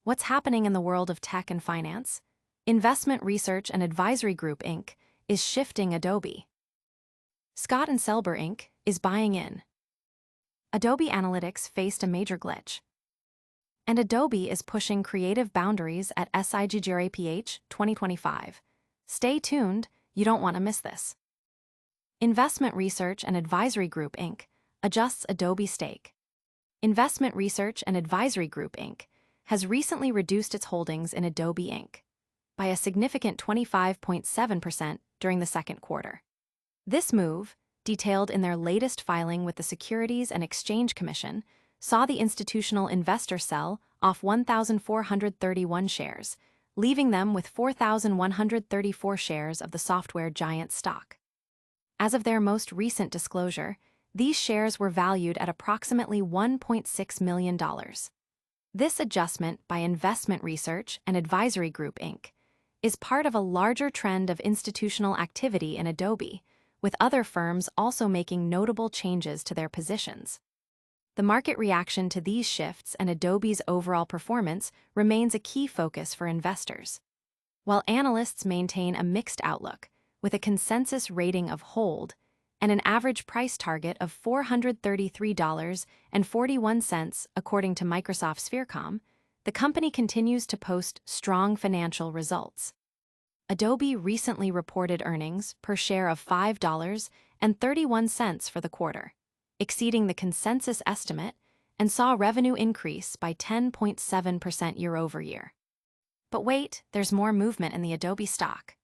What's happening in the world of tech and finance? Investment Research and Advisory Group Inc. is shifting Adobe. Scott Selber Inc. is buying in. Adobe Analytics faced a major glitch. And Adobe is pushing creative boundaries at SIGGRAPH 2025. Stay tuned, you don't want to miss this. Investment Research and Advisory Group Inc. adjusts Adobe stake. Investment Research and Advisory Group Inc. has recently reduced its holdings in Adobe Inc. by a significant 25.7% during the second quarter. This move, detailed in their latest filing with the Securities and Exchange Commission, saw the institutional investor sell off 1,431 shares, leaving them with 4,134 shares of the software giant stock. As of their most recent disclosure, these shares were valued at approximately $1.6 million. This adjustment by Investment Research and Advisory Group Inc. is part of a larger trend of institutional activity in Adobe, with other firms also making notable changes to their positions. The market reaction to these shifts and Adobe's overall performance remains a key focus for investors. While analysts maintain a mixed outlook, with a consensus rating of hold and an average price target of $433.41 according to Microsoft Spherecom, the company continues to post strong financial results. Adobe recently reported earnings per share of $5.31 for the quarter, exceeding the consensus estimate, and saw revenue increase by 10.7% year-over-year. But wait, there's more movement in the Adobe stock.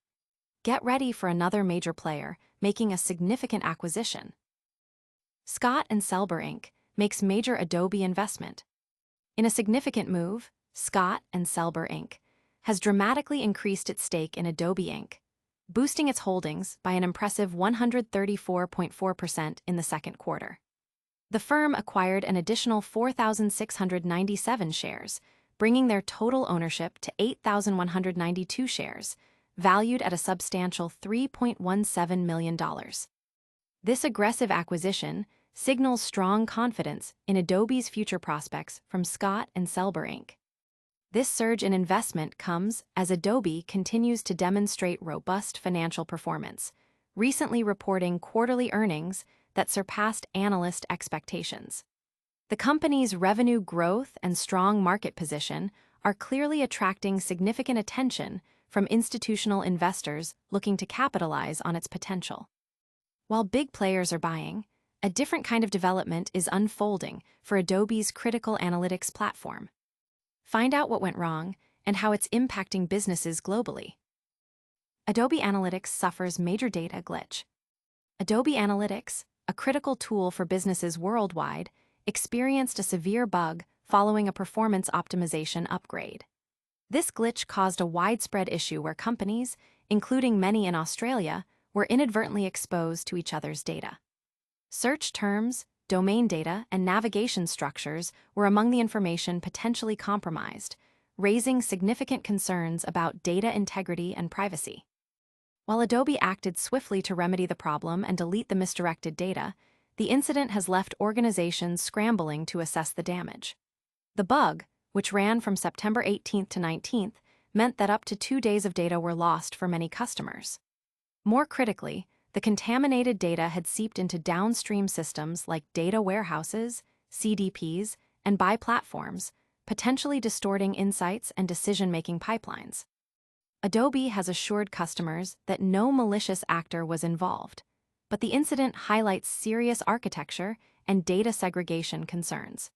Get ready for another major player making a significant acquisition. Scott Selber Inc. makes major Adobe investment. In a significant move, Scott Selber Inc. has dramatically increased its stake in Adobe Inc., boosting its holdings by an impressive 134.4% in the second quarter. The firm acquired an additional 4,697 shares, bringing their total ownership to 8,192 shares, valued at a substantial $3.17 million. This aggressive acquisition signals strong confidence in Adobe's future prospects from Scott Selber Inc. This surge in investment comes as Adobe continues to demonstrate robust financial performance, recently reporting quarterly earnings that surpassed analyst expectations. The company's revenue growth and strong market position are clearly attracting significant attention from institutional investors looking to capitalize on its potential. While big players are buying, a different kind of development is unfolding for Adobe's critical analytics platform. Find out what went wrong and how it's impacting businesses globally. Adobe Analytics suffers major data glitch. Adobe Analytics, a critical tool for businesses worldwide, experienced a severe bug following a performance optimization upgrade. This glitch caused a widespread issue where companies, including many in Australia, were inadvertently exposed to each other's data. Search terms, domain data, and navigation structures were among the information potentially compromised, raising significant concerns about data integrity and privacy. While Adobe acted swiftly to remedy the problem and delete the misdirected data, the incident has left organizations scrambling to assess the damage. The bug, which ran from September 18th to 19th, meant that up to 2 days of data were lost for many customers. More critically, the contaminated data had seeped into downstream systems like data warehouses, CDPs, and buy platforms, potentially distorting insights and decision-making pipelines. Adobe has assured customers that no malicious actor was involved, but the incident highlights serious architecture and data segregation concerns.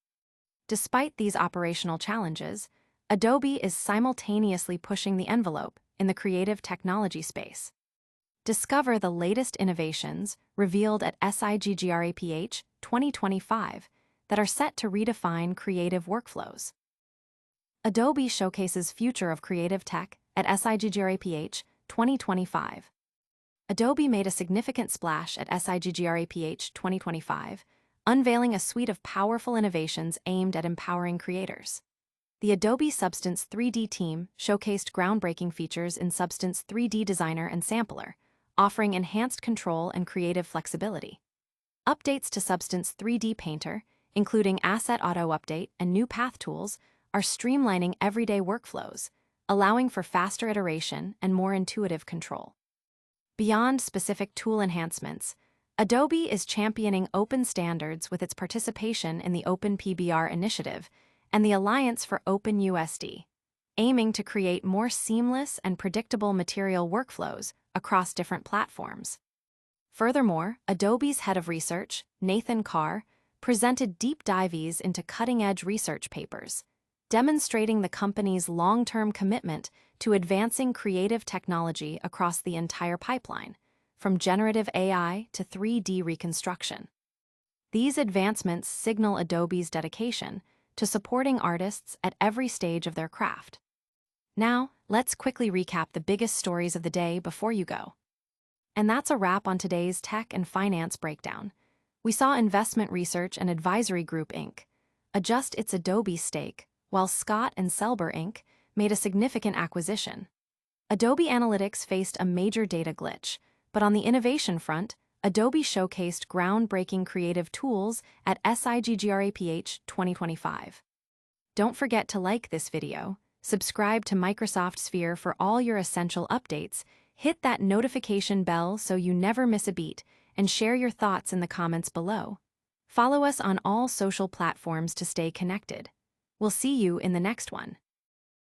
Despite these operational challenges, Adobe is simultaneously pushing the envelope in the creative technology space. Discover the latest innovations revealed at SIGGRAPH 2025 that are set to redefine creative workflows. Adobe showcases future of creative tech at SIGGRAPH 2025. Adobe made a significant splash at SIGGRAPH 2025, unveiling a suite of powerful innovations aimed at empowering creators. The Adobe Substance 3D team showcased groundbreaking features in Substance 3D Designer and Sampler, offering enhanced control and creative flexibility. Updates to Substance 3D Painter, including Asset Auto Update and new path tools, are streamlining everyday workflows, allowing for faster iteration and more intuitive control. Beyond specific tool enhancements, Adobe is championing open standards with its participation in the Open PBR initiative and the Alliance for OpenUSD, aiming to create more seamless and predictable material workflows across different platforms. Furthermore, Adobe's head of research, Nathan Carr, presented deep dives into cutting-edge research papers, demonstrating the company's long-term commitment to advancing creative technology across the entire pipeline, from generative AI to 3D reconstruction. These advancements signal Adobe's dedication to supporting artists at every stage of their craft. Now, let's quickly recap the biggest stories of the day before you go. And that's a wrap on today's Tech and Finance Breakdown. We saw Investment Research and Advisory Group Inc. adjust its Adobe stake, while Scott and Selber Inc. made a significant acquisition. Adobe Analytics faced a major data glitch, but on the innovation front, Adobe showcased groundbreaking creative tools at SIGGRAPH 2025. Don't forget to like this video, subscribe to Microsoft Sphere for all your essential updates, hit that notification bell so you never miss a beat, and share your thoughts in the comments below. Follow us on all social platforms to stay connected. We'll see you in the next one.